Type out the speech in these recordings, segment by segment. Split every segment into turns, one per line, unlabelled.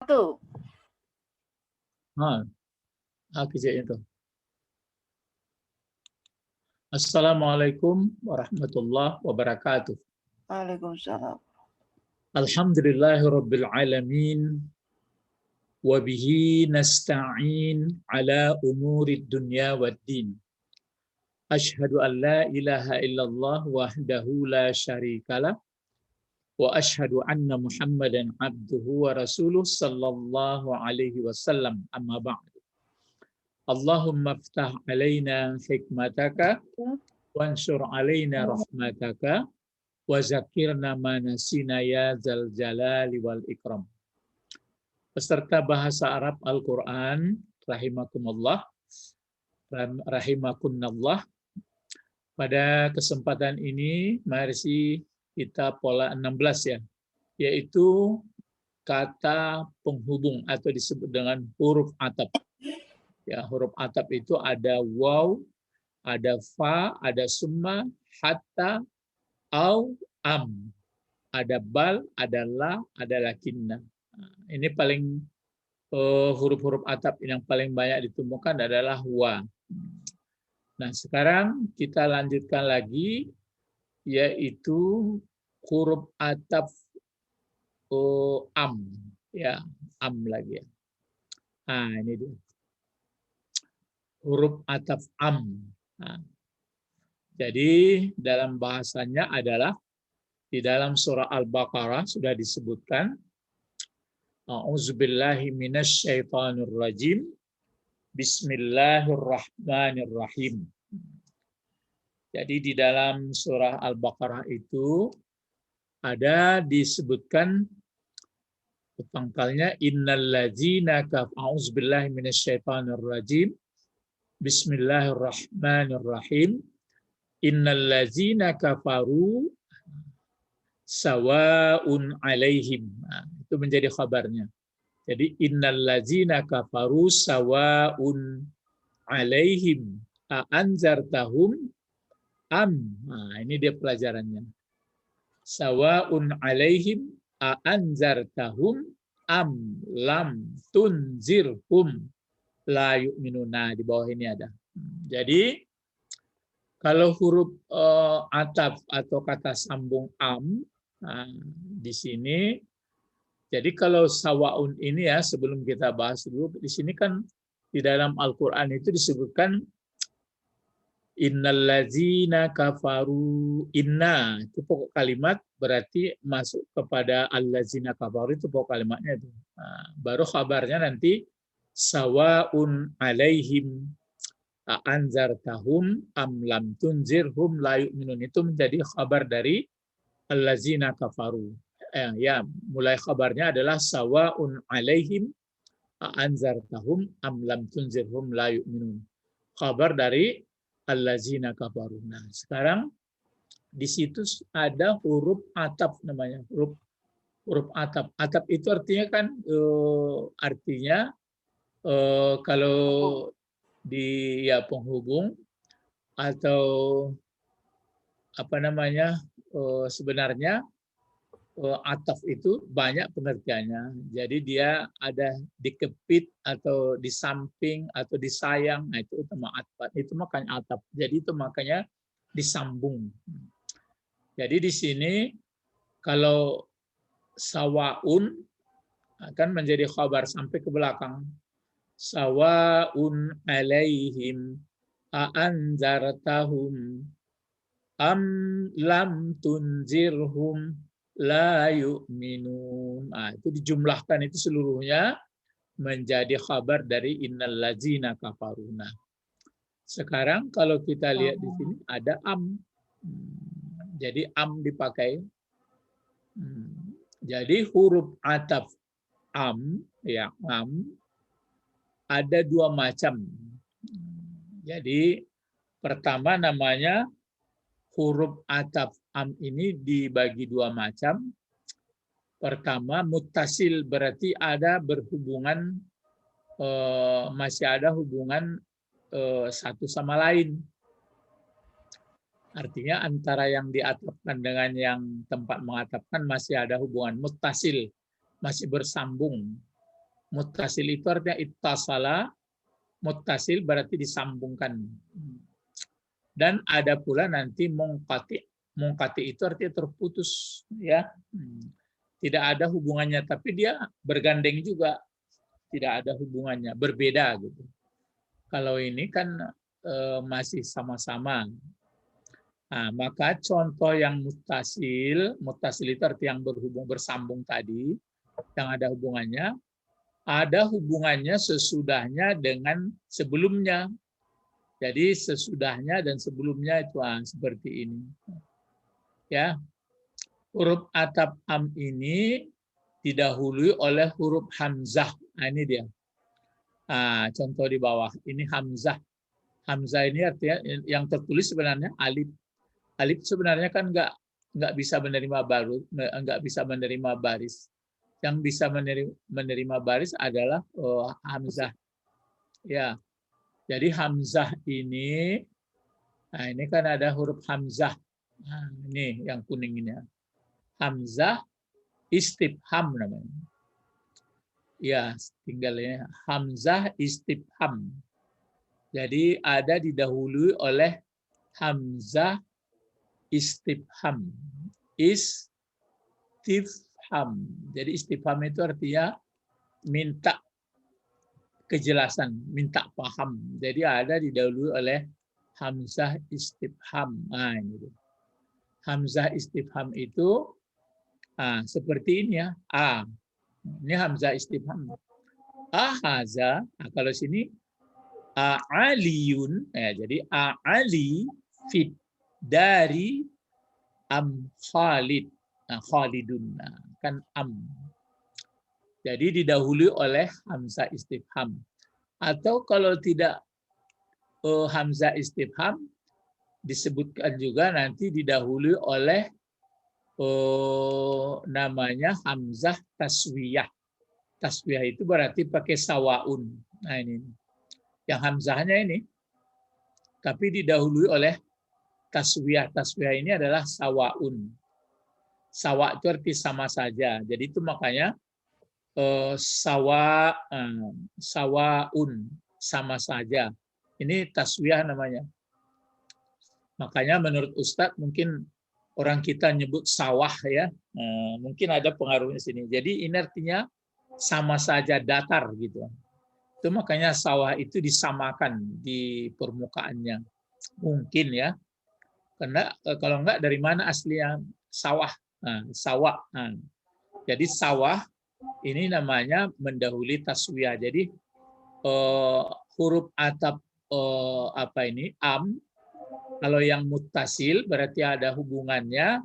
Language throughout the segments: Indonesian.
Tuh.
Itu. Assalamualaikum warahmatullahi wabarakatuh.
Waalaikumsalam.
Alhamdulillahirabbil alamin wa bihi nasta'in ala umurid dunya waddin. Asyhadu an la ilaha illallah wahdahu la syarikalah wa asyhadu anna Muhammadan abduhu wa rasuluh sallallahu alaihi wasallam, amma ba'd. Allahumma iftah alaina hikmataka wansur alaina rahmataka wa zakirna ma nasina ya zal jalali wal ikram. Peserta bahasa Arab Al-Qur'an rahimakumullah, rahimakunallah. Pada kesempatan ini mari kita pola 16 ya, yaitu kata penghubung atau disebut dengan huruf atap. Ya, huruf atap itu ada waw, ada fa, ada summa, hatta, au, am. Ada bal, ada la, ada lakinna. Ini paling huruf-huruf atap yang paling banyak ditemukan adalah wa. Nah, sekarang kita lanjutkan lagi, yaitu huruf atap am. Ya, am lagi ya. Nah, ini dia. Huruf ataf am. Nah, jadi dalam bahasanya adalah di dalam surah Al-Baqarah sudah disebutkan A'udzubillahi minasyaitonir rajim. Bismillahirrahmanirrahim. Jadi di dalam surah Al-Baqarah itu ada disebutkan pangkalnya innallazina a'udzubillahi minasyaitonir rajim. Bismillahirrahmanirrahim. Innallazina kafaru sawa'un alaihim. Nah, itu menjadi khabarnya. Jadi innallazina kafaru sawa'un alaihim a'anzartahum am. Nah, ini dia pelajarannya. Sawa'un alaihim a'anzartahum am lam tunzirhum la yu'minuna. Di bawah ini ada. Jadi kalau huruf ataf atau kata sambung am, nah, di sini, jadi kalau sawaun ini ya, sebelum kita bahas dulu, di sini kan di dalam Al-Quran itu disebutkan innallazina kafaru, inna itu pokok kalimat, berarti masuk kepada allazina kafaru, itu pokok kalimatnya itu. Nah, baru kabarnya nanti sawaun alaihim a'anzartahum am lam tunzirhum la yu'minun, itu menjadi kabar dari allazina kafaru. Ya, mulai kabarnya adalah sawaun alaihim a'anzartahum am lam tunzirhum la yu'minun. Kabar dari allazina kafaru. Nah, sekarang di situ ada huruf ataf namanya, huruf ataf. Ataf itu artinya kan artinya kalau di ya penghubung atau apa namanya, sebenarnya ataf itu banyak pengertiannya. Jadi dia ada dikepit atau di samping atau disayang. Nah, itu utama ataf. Itu makanya ataf. Jadi itu makanya disambung. Jadi di sini kalau sawaun akan menjadi khabar sampai ke belakang. Sawaun alaihim a'anzartahum am lam tunzirhum la yu'minun. Nah, itu dijumlahkan itu seluruhnya menjadi kabar dari innallazina kafaruna. Sekarang kalau kita lihat di sini ada am. Jadi am dipakai. Jadi huruf ataf am, ya am, ada dua macam. Jadi pertama namanya huruf ataf am ini dibagi dua macam. Pertama muttasil, berarti ada berhubungan, masih ada hubungan satu sama lain. Artinya antara yang diatapkan dengan yang tempat mengatapkan masih ada hubungan muttasil, masih bersambung. Muttasil itu artinya ittasala, muttasil berarti disambungkan. Dan ada pula nanti munqati. Munqati itu artinya terputus, ya. Tidak ada hubungannya, tapi dia bergandeng juga. Tidak ada hubungannya, berbeda gitu. Kalau ini kan masih sama-sama. Nah, maka contoh yang muttasil itu arti yang berhubung bersambung tadi, yang ada hubungannya sesudahnya dengan sebelumnya. Jadi sesudahnya dan sebelumnya itu seperti ini. Ya, huruf ataf am ini didahului oleh huruf hamzah. Nah, ini dia. Nah, contoh di bawah ini hamzah. Hamzah ini artinya yang tertulis sebenarnya alif. Alif sebenarnya kan nggak bisa menerima baris. Yang bisa menerima baris adalah hamzah. Ya. Jadi hamzah ini, nah ini kan ada huruf hamzah. Nah, ini yang kuning ini. Hamzah istifham namanya. Ya, tinggal ini hamzah istifham. Jadi ada didahului oleh hamzah istifham. Istifham. Jadi istifham itu artinya minta kejelasan, minta paham. Jadi ada didahului oleh hamzah istifham. Nah, ini. Hamzah istifham itu seperti ini ya. Ini hamzah istifham. Ahaza, kalau sini aliyun, ya, jadi ali fit dari am Khalid. Khalidun, kan am. Jadi didahului oleh hamzah istifham. Atau kalau tidak hamzah istifham, disebutkan juga nanti didahului oleh namanya hamzah taswiyah. Taswiyah itu berarti pakai sawaun. Nah ini. Yang hamzahnya ini. Tapi didahului oleh taswiyah. Taswiyah ini adalah sawaun. Sawa itu arti sama saja. Jadi itu makanya sawaun, sama saja. Ini taswiyah namanya. Makanya menurut Ustadz mungkin orang kita nyebut sawah ya. Mungkin ada pengaruhnya sini. Jadi ini artinya sama saja, datar gitu. Itu makanya sawah itu disamakan di permukaannya. Mungkin ya. Karena kalau enggak dari mana aslinya sawah? Sawah. Jadi sawah ini namanya mendahului taswiyah. Jadi huruf atap am, kalau yang muttasil berarti ada hubungannya,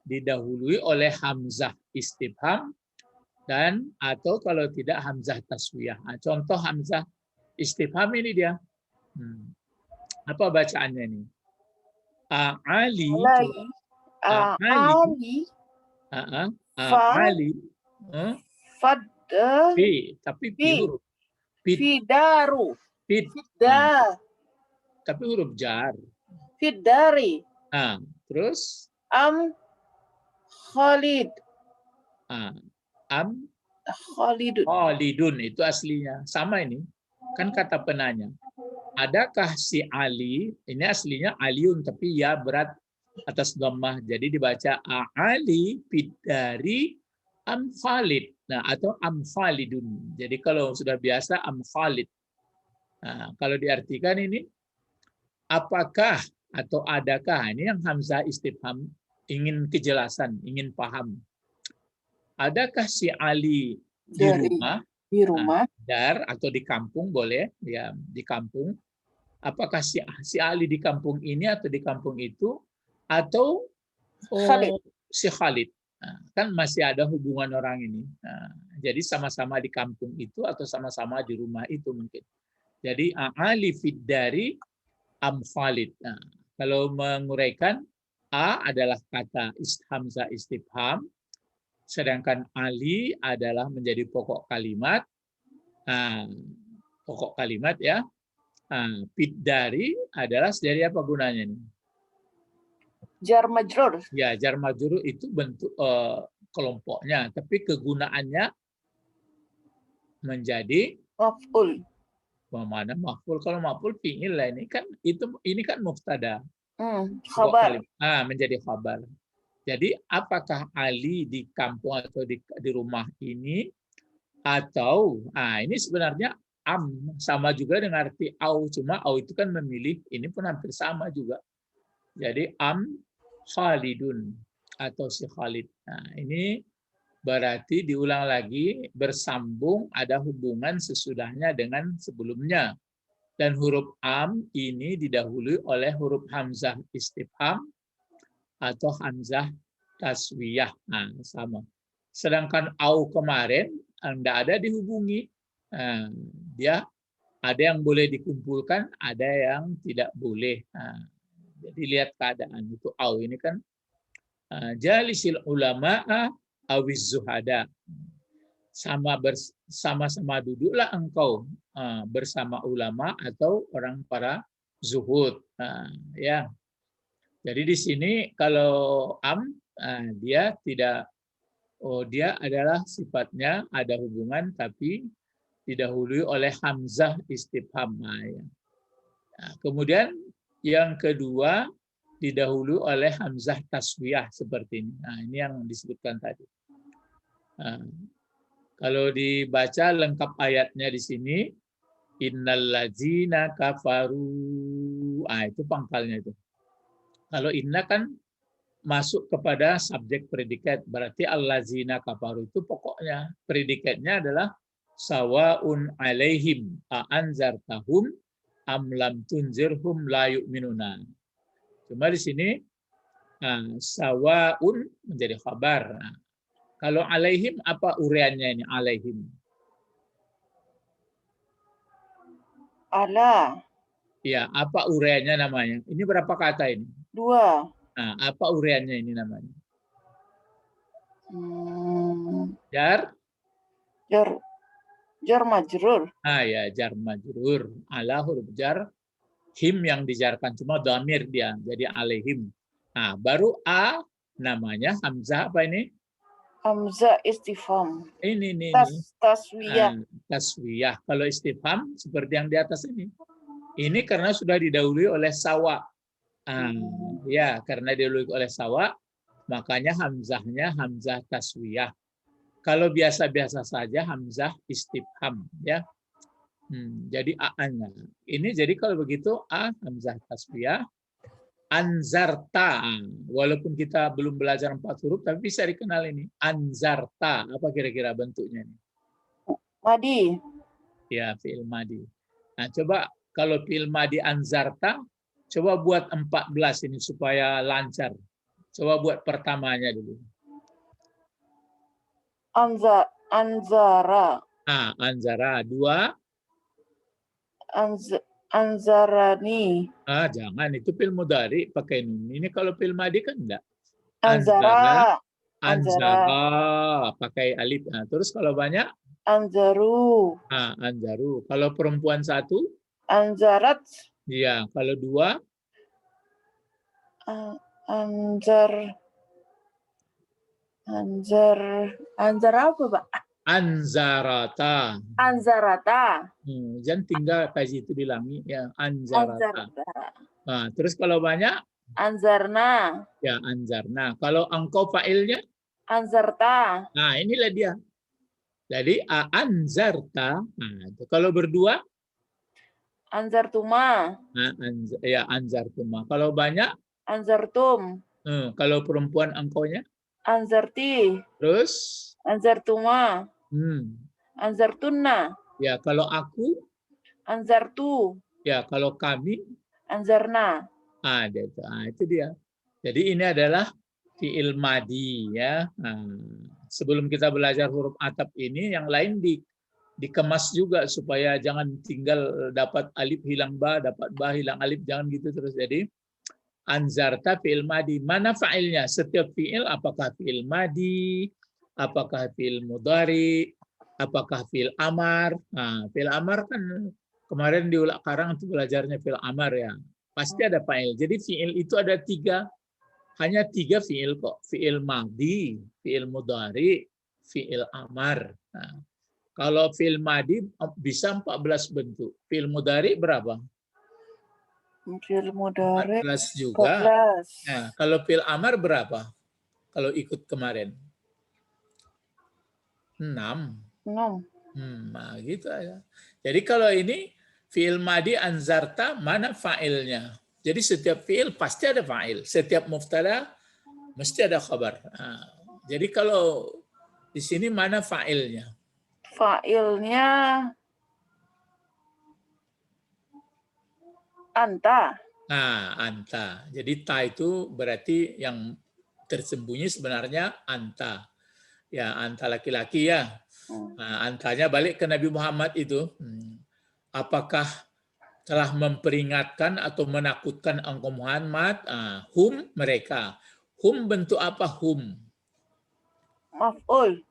didahului oleh hamzah istifham dan atau kalau tidak hamzah taswiyah. Contoh hamzah istifham ini dia. Apa bacaannya ini? Ali. Ali. Ali.
Fad.
Tapi huruf.
Fidaru.
Tapi huruf jar.
Fidari.
Terus?
Am Khalid.
Am
Khalidun.
Khalidun itu aslinya. Sama ini. Kan kata penanya. Adakah si Ali, ini aslinya Aliun, tapi ya berat atas dhammah. Jadi dibaca Ali fidari am Khalid. Nah, atau am Khalidun. Jadi kalau sudah biasa am Khalid. Nah, kalau diartikan ini apakah atau adakah, ini yang hamzah istifham, ingin kejelasan, ingin paham. Adakah si Ali di rumah, dar atau di kampung boleh, ya di kampung. Apakah si Ali di kampung ini atau di kampung itu atau si Khalid? Kan masih ada hubungan orang ini. Jadi sama-sama di kampung itu atau sama-sama di rumah itu mungkin. Jadi Ali fiddari am Khalid. Kalau menguraikan, A adalah kata hamzah istifham, sedangkan Ali adalah menjadi pokok kalimat. Pokok kalimat ya. Fiddari adalah dari apa gunanya ini?
Jar majrur.
Ya, jar majrur itu bentuk kelompoknya, tapi kegunaannya menjadi
maf'ul.
mana maf'ul. Kalau maf'ul fi'il lah ini kan mubtada.
Khabar.
Menjadi khabar. Jadi apakah Ali di kampung atau di rumah ini atau ini sebenarnya sama juga dengan arti au, cuma au itu kan memilih, ini pun hampir sama juga. Jadi Khalidun atau si Khalid. Nah, ini berarti diulang lagi bersambung, ada hubungan sesudahnya dengan sebelumnya. Dan huruf ini didahului oleh huruf hamzah istifham atau hamzah taswiyah. Nah, sama. Sedangkan au kemarin tidak ada dihubungi. Nah, dia ada yang boleh dikumpulkan, ada yang tidak boleh. Nah, jadi lihat keadaan itu au ini kan jalisil ulama'a awiz zuhada. Sama-sama duduklah engkau bersama ulama atau orang para zuhud. Ya. Jadi di sini kalau dia tidak, dia adalah sifatnya ada hubungan tapi didahului oleh hamzah istifham. Nah, kemudian yang kedua didahului oleh hamzah taswiyah seperti ini. Nah, ini yang disebutkan tadi. Kalau dibaca lengkap ayatnya di sini, innallazina kafaru. Itu pangkalnya itu. Kalau inna kan masuk kepada subjek predikat, berarti allazina kafaru itu pokoknya predikatnya adalah sawaun alaihim anzartahum am lam tunzirhum la yu'minuna. Cuma di sini sawaun menjadi khabar. Kalau alaihim apa uraiannya ini alaihim?
Ala.
Ya, apa uraiannya namanya? Ini berapa kata ini?
2.
Apa uraiannya ini namanya? Jar
majrur.
Ya, jar majrur. Ala huruf jar, him yang dijarkan, cuma dhamir dia, jadi alaihim. Baru a namanya hamzah apa ini?
Hamzah istifham.
Ini.
Taswiyah.
Taswiyah. Kalau istifham seperti yang di atas ini. Ini karena sudah didahului oleh sawa. Ya, karena didahului oleh sawa, makanya hamzahnya hamzah taswiyah. Kalau biasa-biasa saja hamzah istifham, ya. Jadi a-nya. Ini jadi kalau begitu hamzah taswiyah. Anzarta, walaupun kita belum belajar 4 huruf, tapi bisa dikenal ini. Anzarta, apa kira-kira bentuknya ini?
Madi.
Ya, fi'il madi. Nah, coba kalau fi'il madi anzarta, coba buat 14 ini supaya lancar. Coba buat pertamanya dulu.
Anzara.
Anzara. 2.
Anzarani.
Jangan, itu fi'il mudhari pakai nun. Ini kalau fi'il madi kan enggak.
Anzara.
Anzara pakai alif. Terus kalau banyak?
Anzaru.
Anzaru. Kalau perempuan 1?
Anzarat.
Iya. Kalau 2?
Anzar apa, Pak?
Anzarata. Jangan tinggal kasih itu dilangi ya, anzarata. Terus kalau banyak?
Anzarna.
Ya, anzarna. Kalau engkau fa'ilnya?
Anzarta.
Inilah dia. Jadi anzarta. Kalau berdua?
Anzartuma.
Ya, anzartuma. Kalau banyak?
Anzartum.
Kalau perempuan engkaunya?
Anzarti.
Terus?
Anzartuma. Anzartunna.
Ya, kalau aku?
Anzartu.
Ya, kalau kami?
Anzarna.
Itu dia. Jadi ini adalah fi'il madi ya. Sebelum kita belajar huruf ataf ini, yang lain dikemas juga supaya jangan tinggal dapat alif hilang ba, dapat ba hilang alif, jangan gitu terus. Jadi anzarta fi'il madi. Mana fa'ilnya? Setiap fi'il apakah fi'il madi, apakah fi'il mudhari, apakah fi'il amar. Fi'il amar kan kemarin di Ulak Karang itu belajarnya fi'il amar ya. Pasti ada fa'il. Jadi fi'il itu ada 3. Hanya 3 fi'il kok. Fi'il madi, fi'il mudhari, fi'il amar. Kalau fi'il madi bisa 14 bentuk. Fi'il mudhari berapa?
Fi'il mudhari
14 juga.
14.
Nah, kalau fi'il amar berapa? Kalau ikut kemarin? 6.
6.
Nah, gitu aja. Jadi kalau ini fi'il madi anzarta, mana fa'ilnya? Jadi setiap fi'il pasti ada fa'il. Setiap mubtada mesti ada khabar. Nah, jadi kalau di sini mana fa'ilnya?
Fa'ilnya anta.
Nah, anta. Jadi ta itu berarti yang tersembunyi sebenarnya anta. Ya, anta laki-laki ya. Nah, antanya balik ke Nabi Muhammad itu. Apakah telah memperingatkan atau menakutkan engkau Muhammad? Hum, mereka. Hum bentuk apa hum?
Maf'ul.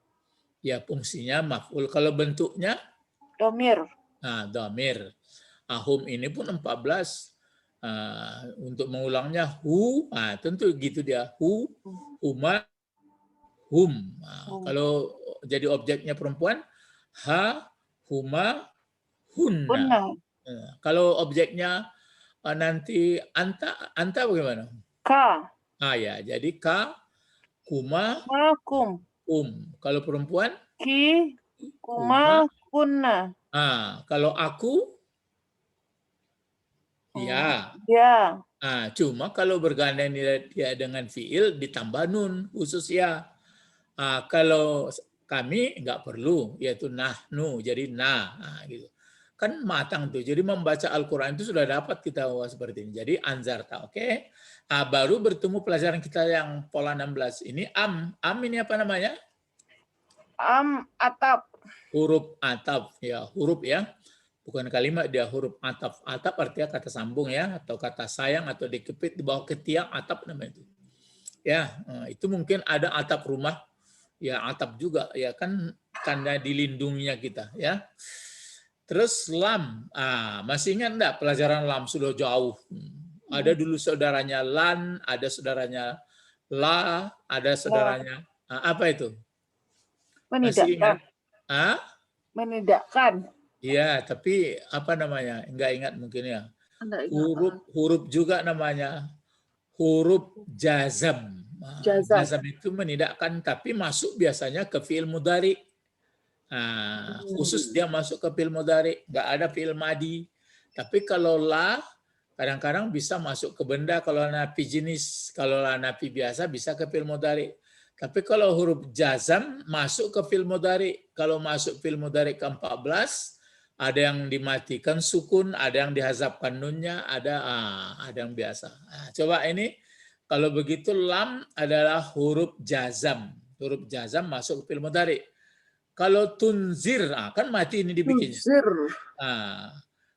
Ya, fungsinya maf'ul. Kalau bentuknya?
Domir.
Dhamir. Hum ini pun 14. Untuk mengulangnya hu, tentu gitu dia. Hu, huma, hum. Kalau jadi objeknya perempuan, ha, huma, hunna. Kalau objeknya nanti anta bagaimana?
Ka.
Ya, jadi ka, kuma,
Makum.
Kalau perempuan?
Ki.
Kuma.
Kuma. Kunna.
Kalau aku? Ya.
Ya.
Cuma kalau bergandeng dia dengan fiil ditambah nun khusus ya. Kalau kami nggak perlu, yaitu nahnu, jadi gitu. Kan matang tuh. Jadi membaca Al-Quran itu sudah dapat kita seperti ini. Jadi anzarta, oke? Baru bertemu pelajaran kita yang pola 16 ini am ini apa namanya?
Atap.
Huruf atap ya, huruf ya. Bukan kalimat, dia huruf atap. Atap artinya kata sambung ya, atau kata sayang, atau dikepit di bawah ketiak, atap namanya itu. Ya, itu mungkin ada atap rumah, ya atap juga ya kan tanda dilindunginya kita ya. Terus lam, masih ingat enggak pelajaran lam sudah jauh. Ada dulu saudaranya lan, ada saudaranya la, ada saudaranya apa itu? Masih ingat?
Menidakkan.
Iya, tapi apa namanya? Enggak ingat mungkin ya. Huruf juga namanya huruf jazam. Jazam itu menidakkan, tapi masuk biasanya ke fi'il mudhari. Khusus dia masuk ke fi'il mudhari, nggak ada fi'il madi. Tapi kalau la, kadang-kadang bisa masuk ke benda, kalau nafi jenis, kalau la nafi biasa bisa ke fi'il mudhari. Tapi kalau huruf jazam masuk ke fi'il mudhari. Kalau masuk fi'il mudhari ke-14, ada yang dimatikan sukun, ada yang dihazafkan nunnya, ada yang biasa. Coba ini, kalau begitu lam adalah huruf jazam. Huruf jazam masuk ke fi'il mudhari. Kalau tunzir, kan mati ini dibikinnya.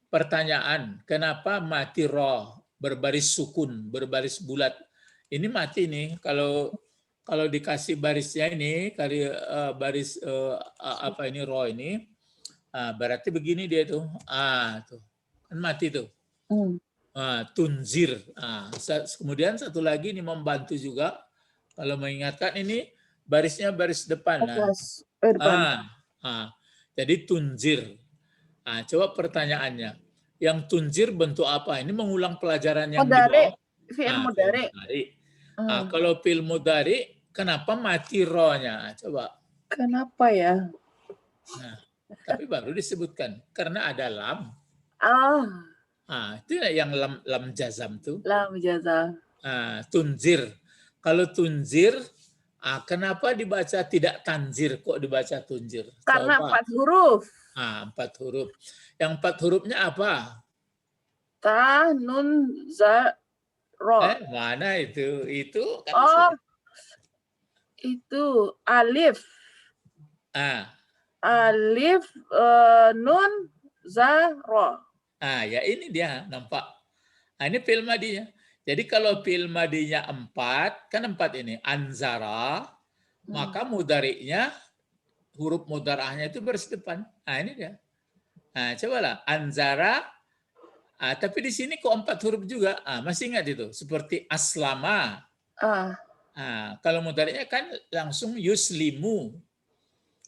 Pertanyaan, kenapa mati roh berbaris sukun, berbaris bulat? Ini mati nih. Kalau dikasih barisnya ini, baris apa ini roh ini, berarti begini dia tuh. Tuh. Kan mati tuh. Tunzir. Kemudian satu lagi ini membantu juga. Kalau mengingatkan ini barisnya baris depan. Jadi tunzir. Coba pertanyaannya. Yang tunzir bentuk apa? Ini mengulang pelajaran yang di bawah.
Fi'il mudhari.
Kalau fi'il mudhari, kenapa mati rohnya? Coba.
Kenapa ya?
Tapi baru disebutkan karena ada lam. Itu yang lam jazam tuh.
Lam jazam.
Tunzir. Kalau tunzir, kenapa dibaca tidak tanzir? Kok dibaca tunzir?
Karena
coba.
4 huruf.
4 huruf. Yang 4 hurufnya apa?
Ta, nun, za, ro.
Mana itu? Itu kan
itu alif. Alif, nun, za, ro.
Ya ini dia nampak. Ini fi'il madinya. Jadi kalau fi'il madinya 4, kan 4 ini anzara, maka mudhari'nya huruf mudhara'nya itu baris depan. Ini dia. Cobalah anzara. Tapi di sini kok 4 huruf juga. Masih ingat itu? Seperti aslama. Kalau mudhari'nya kan langsung yuslimu.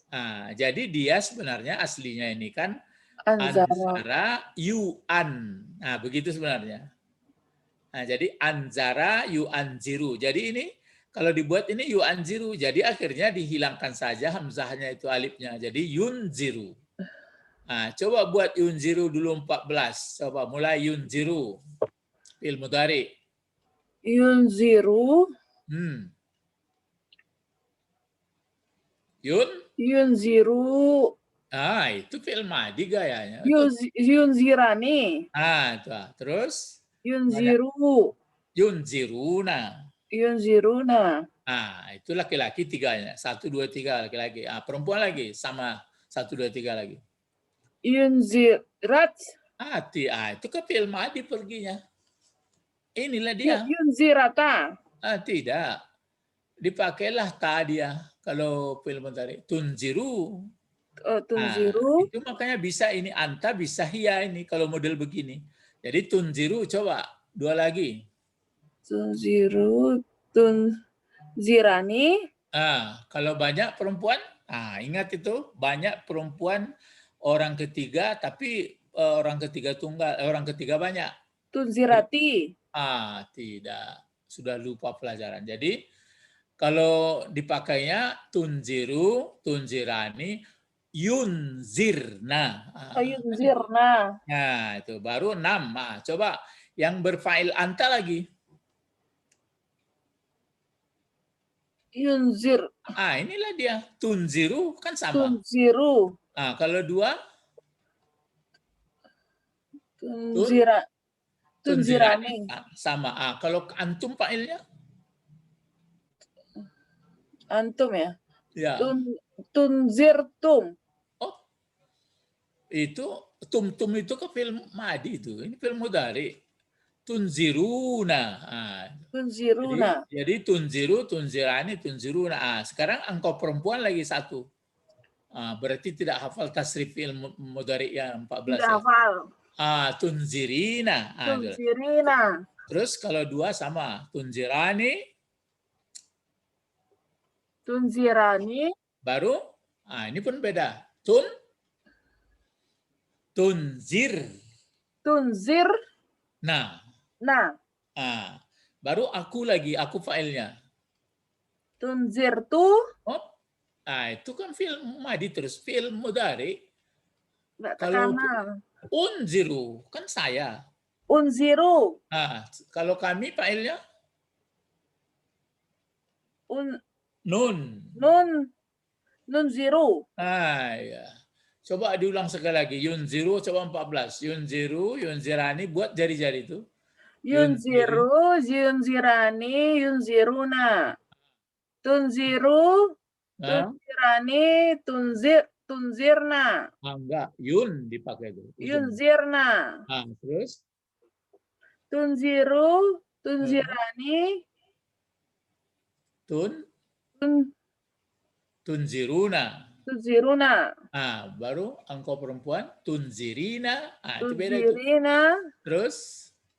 Nah, jadi dia sebenarnya aslinya ini kan
Anzara.
anzara yu'an. Nah, begitu sebenarnya. Nah, jadi anzara yu'anziru. Jadi ini kalau dibuat ini yu'anziru. Jadi akhirnya dihilangkan saja hamzahnya itu alifnya. Jadi yunziru. Nah, coba buat yunziru dulu 14. Coba mulai yunziru. Fi'il mudhari.
Yunziru.
Yun.
Yunziru.
Ah, itu fi'il madi gayanya.
Yunzirani.
Itu. Terus mana?
Yunziru.
Yunziruna.
Yunziruna.
Itu laki-laki tiganya. 1, 2, 3 laki-laki. Perempuan lagi sama 1, 2, 3 lagi.
Yunzirat.
Itu ke fi'il madi perginya. Inilah dia.
Yunzirata.
Tidak. Dipakailah ta dia kalau fi'il mudhari. Tunziru.
Tunziru.
Itu makanya bisa ini anta, bisa hiya ini kalau model begini. Jadi tunziru coba 2 lagi.
Tunziru. Tunzirani.
Kalau banyak perempuan, ingat itu banyak perempuan orang ketiga tapi orang ketiga tunggal, orang ketiga banyak.
Tunzirati.
Tidak, sudah lupa pelajaran. Jadi kalau dipakainya tunziru, tunzirani, yunzirna.
Yunzirna.
Nah, itu baru 6. Coba yang berfa'il anta lagi.
Yunzir.
Inilah dia. Tunziru kan sama.
Tunziru.
Kalau 2?
Tunzirani.
Sama. Kalau antum fa'ilnya?
Antum ya?
Ya.
Tunzirtum.
Itu tum itu ke film madi itu. Ini film mudhari. Tunziruna.
Tunziruna.
Jadi tunziru, tunzirani, tunziruna. Sekarang engkau perempuan lagi 1. Berarti tidak hafal tasrif film mudhari yang 14
tidak
ya.
hafal.
Tunzirina.
Tunzirina.
Terus kalau 2 sama. Tunzirani.
Tunzirani.
Baru, ini pun beda. Tunzir.
Tunzir.
Nah. Baru aku lagi, aku fa'ilnya.
Tunzirtu.
Itu kan film madi terus, film mudhari.
Kalau
unziru, kan saya.
Unziru.
Kalau kami fa'ilnya?
Nunziru.
Ya. Coba diulang sekali lagi. Yunziru, coba 14. Yunziru, yunzirani, buat jari-jari itu.
Yunziru, yunzirani, yunziruna. Tunziru, tunzirani, tunzirna.
Enggak, yun dipakai itu.
Yunzirna.
Terus?
Tunziru, tunzirani.
Tunziruna.
Tunziruna.
Baru engkau perempuan tunzirina. Itu beda itu.
Tunzirina.
Terus?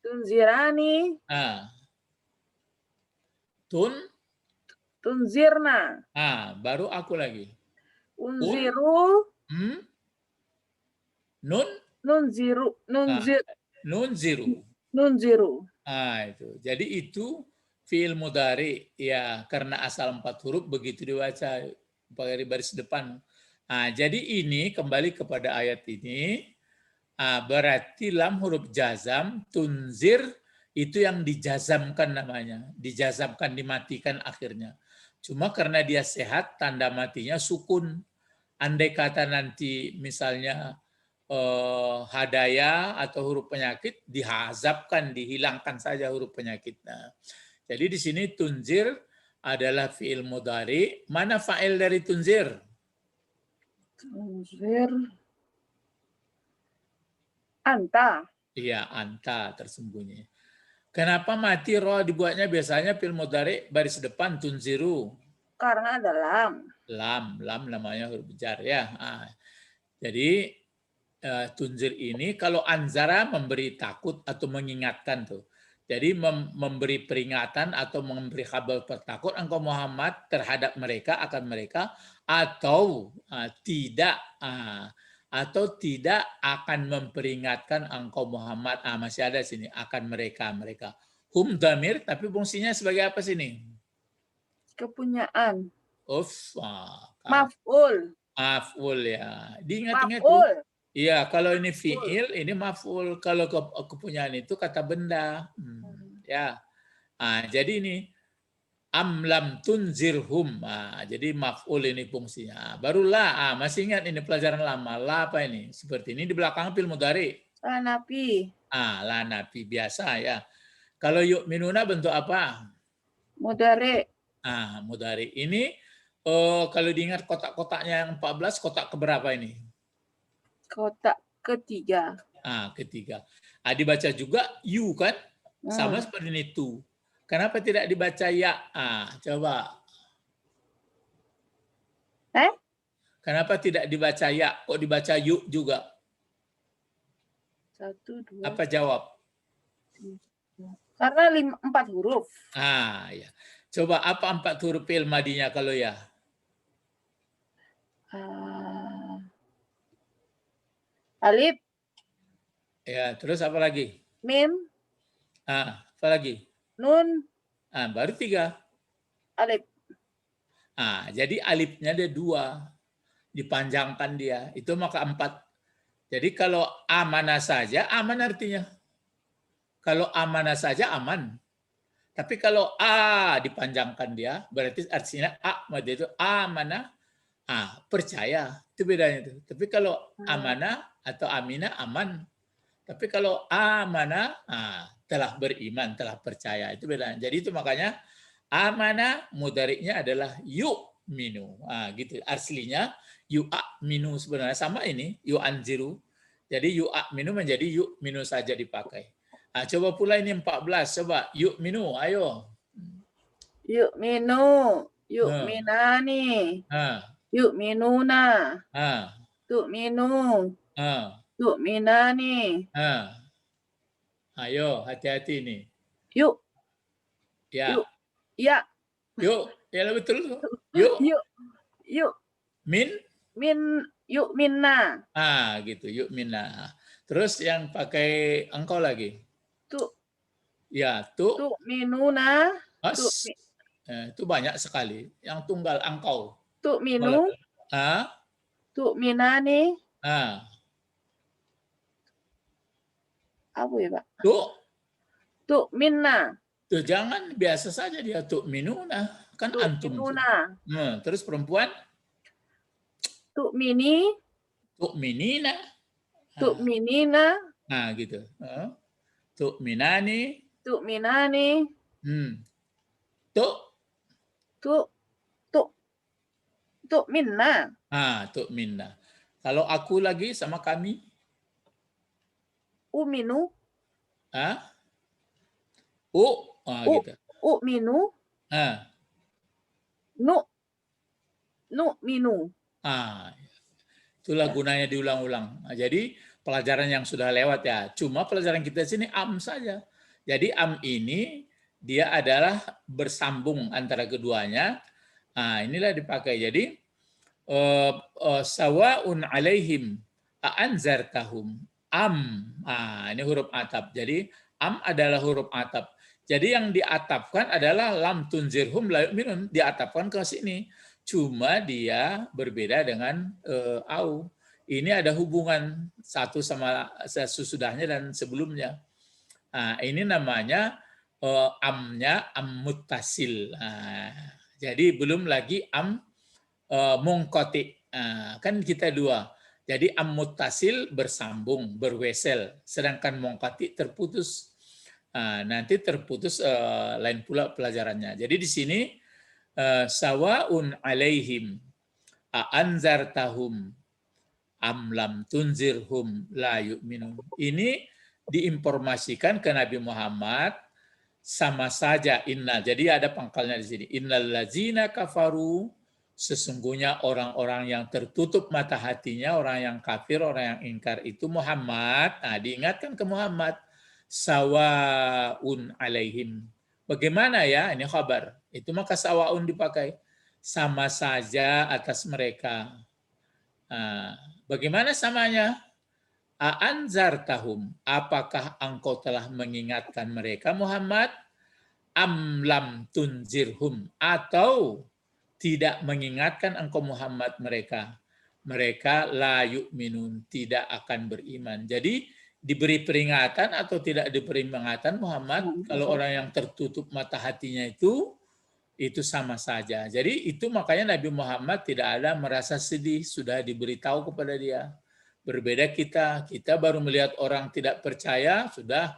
Tunzirani. Tunzirna.
Baru aku lagi.
Unziru. Nunziru. Nunziru.
Itu. Jadi itu fi'il mudhari ya, karena asal 4 huruf begitu dibaca pakai baris depan. Jadi ini kembali kepada ayat ini, berarti lam huruf jazam, tunzir itu yang dijazamkan namanya, dijazamkan, dimatikan akhirnya. Cuma karena dia sehat, tanda matinya sukun. Andai kata nanti misalnya hadaya atau huruf penyakit, dihazabkan, dihilangkan saja huruf penyakitnya. Jadi di sini tunzir adalah fi'il mudhari. Mana fa'il dari tunzir?
Tunzir. Anta.
Iya, anta tersembunyi. Kenapa mati roh dibuatnya biasanya fi'il mudhari baris depan tunziru?
Karena ada lam.
Lam namanya huruf jar ya. Jadi tunzir ini kalau anzara memberi takut atau mengingatkan tuh. Jadi memberi peringatan atau memberi kabar takut engkau Muhammad terhadap mereka akan mereka atau tidak akan memperingatkan engkau Muhammad. Masih ada sini akan mereka. Hum damir tapi fungsinya sebagai apa sini?
Kepunyaan.
Maf'ul.
Maf'ul.
Maf'ul ya. Diingat-ingat tuh.
Maf'ul.
Iya, kalau ini fi'il, ini maf'ul. Kalau kepunyaan itu kata benda. Ya. Jadi ini am lam tunzirhum. Jadi maf'ul ini fungsinya. Barulah, masih ingat ini pelajaran lama. La apa ini? Seperti ini di belakang fil mudhari.
La nafi.
La nafi biasa ya. Kalau yu'minuna bentuk apa?
Mudhari.
Mudhari. Ini kalau diingat kotak-kotaknya yang 14, kotak keberapa ini?
Kotak ketiga.
Ketiga. Dibaca juga you kan? Sama seperti ini tu. Kenapa tidak dibaca ya? Coba. Kenapa tidak dibaca ya? Kok dibaca yuk juga?
1, 2.
Apa jawab?
Karena 4 huruf.
Ya. Coba apa 4 huruf fi'il madinya kalau ya?
Alif.
Ya, terus apa lagi?
Mim.
Apa lagi?
Nun.
Baru 3.
Alif.
Jadi alifnya ada 2. Dipanjangkan dia. Itu maka 4. Jadi kalau amanah saja, aman artinya. Kalau amanah saja, aman. Tapi kalau dipanjangkan dia, berarti artinya itu amanah, percaya. Itu bedanya itu. Tapi kalau amanah atau aminah, aman. Tapi kalau amanah, telah beriman, telah percaya. Itu bedanya. Jadi itu makanya amanah mudhari'nya adalah yu'minu. Gitu. Aslinya yu'minu sebenarnya sama ini, yu'anziru. Jadi yu'minu menjadi yu'minu saja dipakai. Coba pula ini 14. Coba yu'minu, ayo.
Yu'minu, yu'minani, yu'minuna, tu'minu, tu'minani.
Ayo, hati-hati nih.
Yuk.
Ya.
Yuk. Ya.
Yuk, ya betul. Yuk.
Yuk.
Min,
yuk minna.
Gitu, yuk minna. Terus yang pakai engkau lagi.
Tu.
Ya, tu.
Tu minuna.
Itu banyak sekali. Yang tunggal engkau.
Tu minu. Tu minani. Apa ya, Pak? Tu minna.
Tuh jangan biasa saja dia tu minuna. Kan
tu
antum.
Minuna.
Terus perempuan?
Tu mini.
Tu minina.
Tu minina.
Gitu. Tu minani.
Tu minani. Tu minna.
Tu minna. Kalau aku lagi sama kami?
Uminu.
Gitu.
Minu. Nu minu.
Itulah gunanya diulang-ulang. Jadi pelajaran yang sudah lewat ya. Cuma pelajaran kita di sini am saja. Jadi am ini dia adalah bersambung antara keduanya. Inilah dipakai. Jadi sawaun alaihim anzartahum. Am. Ini huruf atap. Jadi am adalah huruf atap. Jadi yang diatapkan adalah lam tunzirhum la yu'minun, diatapkan ke sini. Cuma dia berbeda dengan au. Ini ada hubungan satu sama sesudahnya dan sebelumnya. Ini namanya amnya am muttasil. Jadi belum lagi am munqati. Kan kita 2. Jadi am muttasil bersambung, berwesel, sedangkan munqati terputus. Nanti terputus lain pula pelajarannya. Jadi di sini sawaun alaihim anzartahum am lam tunzirhum la yu'minun. Ini diinformasikan ke Nabi Muhammad sama saja innal. Jadi ada pangkalnya di sini. Innal ladzina kafaru, sesungguhnya orang-orang yang tertutup mata hatinya, orang yang kafir, orang yang ingkar itu Muhammad. Diingatkan ke Muhammad. sawaun alaihim. Bagaimana ya? Ini khabar. Itu maka sawaun dipakai. Sama saja atas mereka. Nah, bagaimana samanya? A'anzartahum. Apakah engkau telah mengingatkan mereka Muhammad? Am lam tunzirhum. Atau tidak mengingatkan engkau Muhammad mereka. Mereka la yu'minun. Tidak akan beriman. Jadi diberi peringatan atau tidak diberi peringatan Muhammad, kalau orang yang tertutup mata hatinya itu sama saja. Jadi itu makanya Nabi Muhammad tidak ada merasa sedih, sudah diberitahu kepada dia. Berbeda kita baru melihat orang tidak percaya, sudah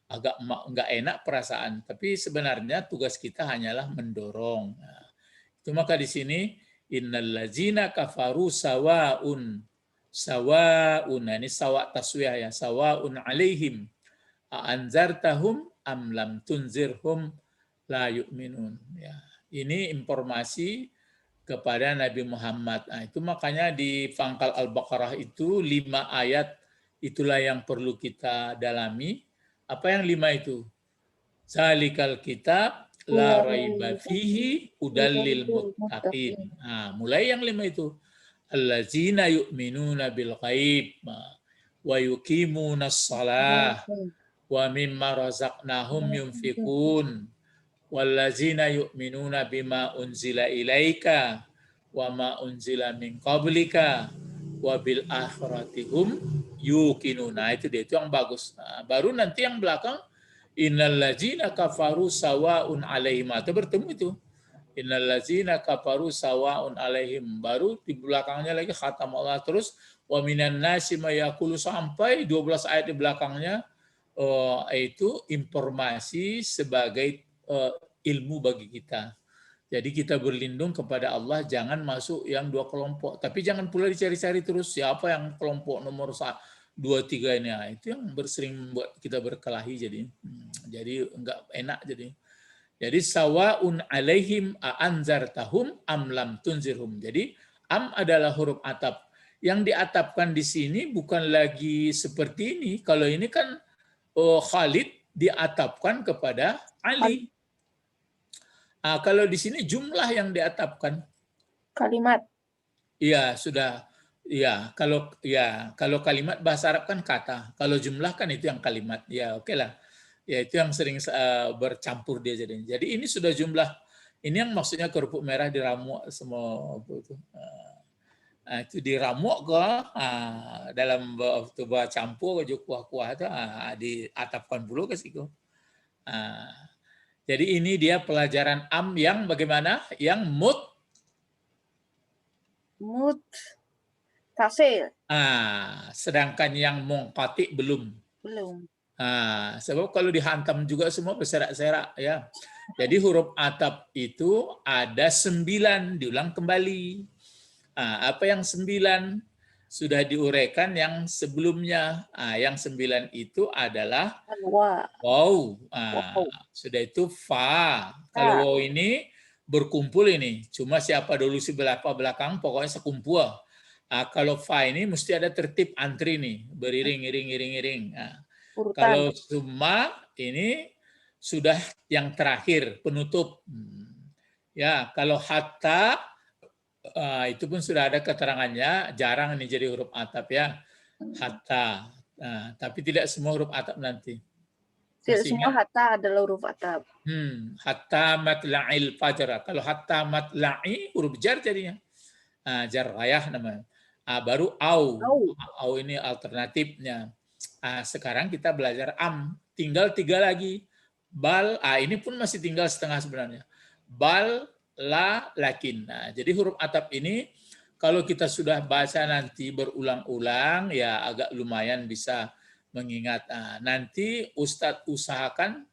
agak enggak enak perasaan. Tapi sebenarnya tugas kita hanyalah mendorong. Nah, itu maka di sini innallazina kafaru sawaun. Sawaun, ini sawa taswiyah ya, sawaun alaihim anzartahum am lam tunzirhum la yu'minun. Ya, ini informasi kepada Nabi Muhammad. Nah, itu makanya di pangkal Al-Baqarah itu 5 ayat itulah yang perlu kita dalami. Apa yang 5 itu? Zalikal kitab la raiba fihi hudallil muttaqin. Nah, mulai yang 5 itu. Allazina yu'minuna bil ghaib wa yuqimunas shalah wa mimma razaqnahum yunfikun wallazina yu'minuna bima unzila ilaika wa ma unzila min qablika wa bil akhirati hum yuqinuna. Itu dia, itu yang bagus. Nah, baru nanti yang belakang innallazina kafaru sawaun alaihim, itu bertemu itu. Innallazina kafaru sawaun alaihim, baru di belakangnya lagi khatam Allah terus wa minan nasi may yaqulu, sampai 12 ayat di belakangnya itu informasi sebagai ilmu bagi kita. Jadi kita berlindung kepada Allah, jangan masuk yang 2 kelompok. Tapi jangan pula dicari-cari terus siapa yang kelompok nomor 2, 3 ini. Nah, itu yang sering membuat kita berkelahi jadi enggak enak jadi. Jadi sawaun alaihim a'anzartahum am lam tunzirhum. Jadi am adalah huruf ataf. Yang diatapkan di sini bukan lagi seperti ini. Kalau ini kan Khalid diatapkan kepada Ali. Kalau di sini jumlah yang diatapkan.
Kalimat.
Iya, sudah. Kalau kalimat bahasa Arab kan kata. Kalau jumlah kan itu yang kalimat. Ya, oke lah. Ya, itu yang sering bercampur dia jadi. Jadi ini sudah jumlah. Ini yang maksudnya kerupuk merah diramu semua itu. Itu diramuk ke dalam waktu campur ke kuah-kuah itu diatapkan dulu ke situ. Jadi ini dia pelajaran am yang bagaimana? Yang
tasil.
Sedangkan yang munqati belum. Sebab kalau dihantam juga semua berserak-serak ya. Jadi huruf ataf itu ada 9, diulang kembali. Apa yang 9? Sudah diuraikan yang sebelumnya. Yang 9 itu adalah waw. Sudah itu fa. Kalau waw ini berkumpul ini. Cuma siapa dulu si belakang pokoknya sekumpul. Kalau fa ini mesti ada tertib antri nih, beriring-iring. Kalau summa ini sudah yang terakhir, penutup. Ya, kalau hatta itu pun sudah ada keterangannya, jarang ini jadi huruf ataf ya. Hatta. Tapi tidak semua huruf ataf nanti.
Tidak semua hatta adalah huruf ataf.
Hatta matla'il fajr. Kalau hatta matla'i huruf jar jadinya. Jar rayah namanya. Baru au. Au ini alternatifnya. Sekarang kita belajar am. Tinggal 3 lagi. Bal, ini pun masih tinggal setengah sebenarnya. Bal, la, lakin. Jadi huruf ataf ini kalau kita sudah baca nanti berulang-ulang ya agak lumayan bisa mengingat. Nanti Ustadz usahakan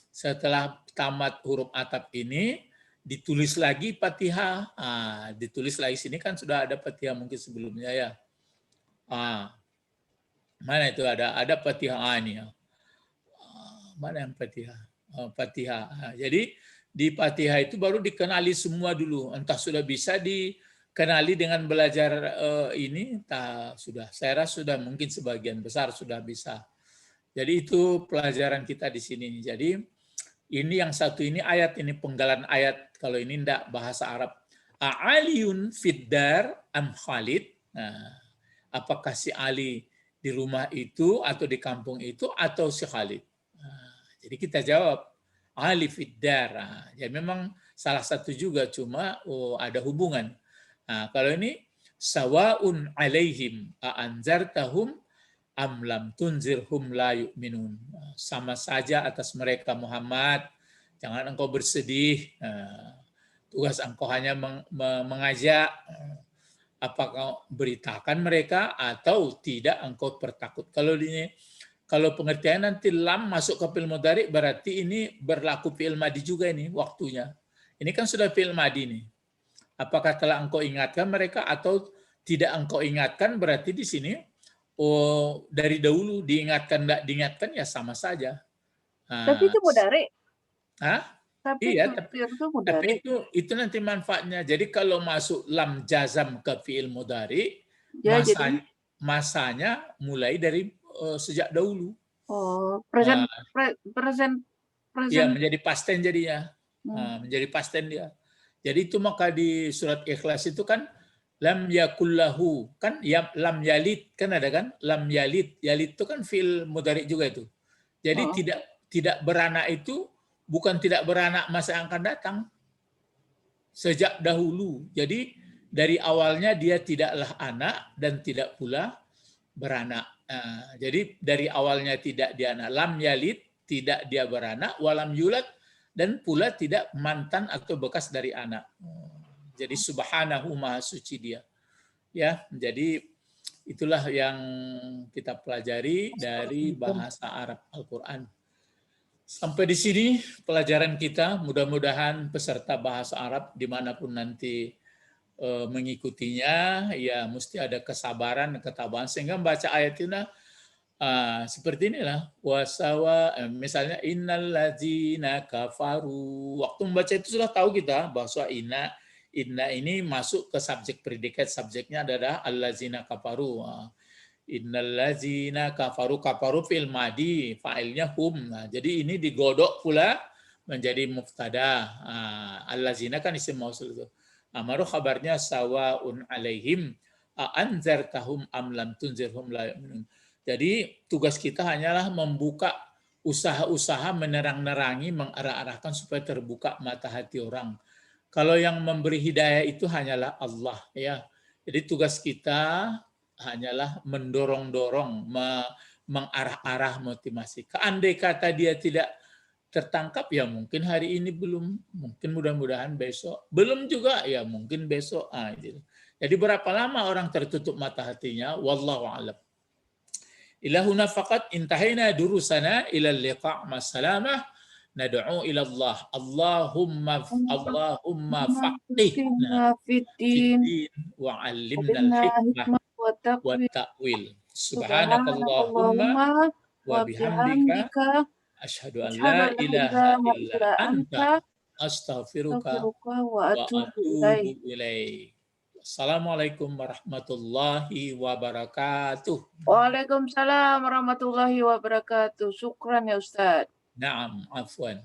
setelah tamat huruf ataf ini ditulis lagi Fatihah. Ditulis lagi sini kan sudah ada Fatihah mungkin sebelumnya ya. Mana itu ada Fatihah ini ya. Mana yang Fatihah? Fatihah. Jadi di Fatihah itu baru dikenali semua dulu. Entah sudah bisa dikenali dengan belajar ini, sudah. Saya rasa sudah mungkin sebagian besar sudah bisa. Jadi itu pelajaran kita di sini. Jadi ini yang satu ini ayat, ini penggalan ayat. Kalau ini enggak bahasa Arab. A'aliyun fiddar am Khalid. Nah, apakah si Ali di rumah itu atau di kampung itu atau si Khalid? Nah, jadi kita jawab Ali fiddar. Nah, ya memang salah satu juga, cuma ada hubungan. Nah, kalau ini sawaun alaihim a'anzartahum am lam tunzirhum la yu'minun. Sama saja atas mereka Muhammad, jangan engkau bersedih. Tugas engkau hanya mengajak. Apakah beritakan mereka atau tidak engkau pertakut. Kalau pengertian nanti lam masuk ke fi'il mudhari berarti ini berlaku fi'il madi juga ini waktunya. Ini kan sudah fi'il madi nih. Apakah telah engkau ingatkan mereka atau tidak engkau ingatkan, berarti di sini dari dahulu diingatkan enggak diingatkan ya sama saja.
Tapi itu mudhari.
Iya, tapi itu nanti manfaatnya. Jadi kalau masuk lam jazam ke fi'il mudhari, ya, masanya mulai dari sejak dahulu.
Present.
Ya, menjadi past tense jadinya. Menjadi past tense dia. Jadi itu maka di surat Ikhlas itu kan lam yakullahu, kan ya, lam yalid kan ada kan? Lam yalid. Yalid itu kan fi'il mudhari juga itu. Jadi tidak beranak itu bukan tidak beranak masa yang akan datang. Sejak dahulu. Jadi dari awalnya dia tidaklah anak dan tidak pula beranak. Jadi dari awalnya tidak dia anak. Lam yalid, tidak dia beranak. Walam yulad, dan pula tidak mantan atau bekas dari anak. Jadi subhanahu maha suci dia. Ya, jadi itulah yang kita pelajari dari bahasa Arab Al-Quran. Sampai di sini pelajaran kita. Mudah-mudahan peserta bahasa Arab dimanapun nanti mengikutinya, ya mesti ada kesabaran, ketabahan, sehingga membaca ayat ini seperti inilah. Wasawa, misalnya innal ladzina kafaru. Waktu membaca itu sudah tahu kita bahwa inna ini masuk ke subjek predikat, subjeknya adalah allazina kafaru. Innal ladzina kafaru, kafaru fil madi, fa'ilnya hum. Nah, jadi ini digodok pula menjadi mubtada. Allazina kan isim mausul itu. Amaru khabarnya sawaun alaihim anzartahum am lam tunzirhum la yu'minun. Jadi tugas kita hanyalah membuka usaha-usaha menerang-nerangi, mengarah-arahkan supaya terbuka mata hati orang. Kalau yang memberi hidayah itu hanyalah Allah, ya. Jadi tugas kita hanyalah mendorong-dorong, mengarah-arah motivasi. Andai kata dia tidak tertangkap, ya mungkin hari ini belum, mungkin mudah-mudahan besok. Belum juga, ya mungkin besok. Jadi berapa lama orang tertutup mata hatinya? Wallahu a'lam. Ilahuna faqat intahina durusana ila liqa' masalamah. Nad'u ila Allah. Allahumma faqihna fiddin wa 'allimna al-hikmah wa ta'wil. Subhanakallahumma wa bihamdika asyhadu an la ilaha illa anta astaghfiruka wa atubu ilaik. Assalamualaikum warahmatullahi wabarakatuh.
Waalaikumsalam warahmatullahi wabarakatuh. Syukran ya Ustaz.
Naam, afwan.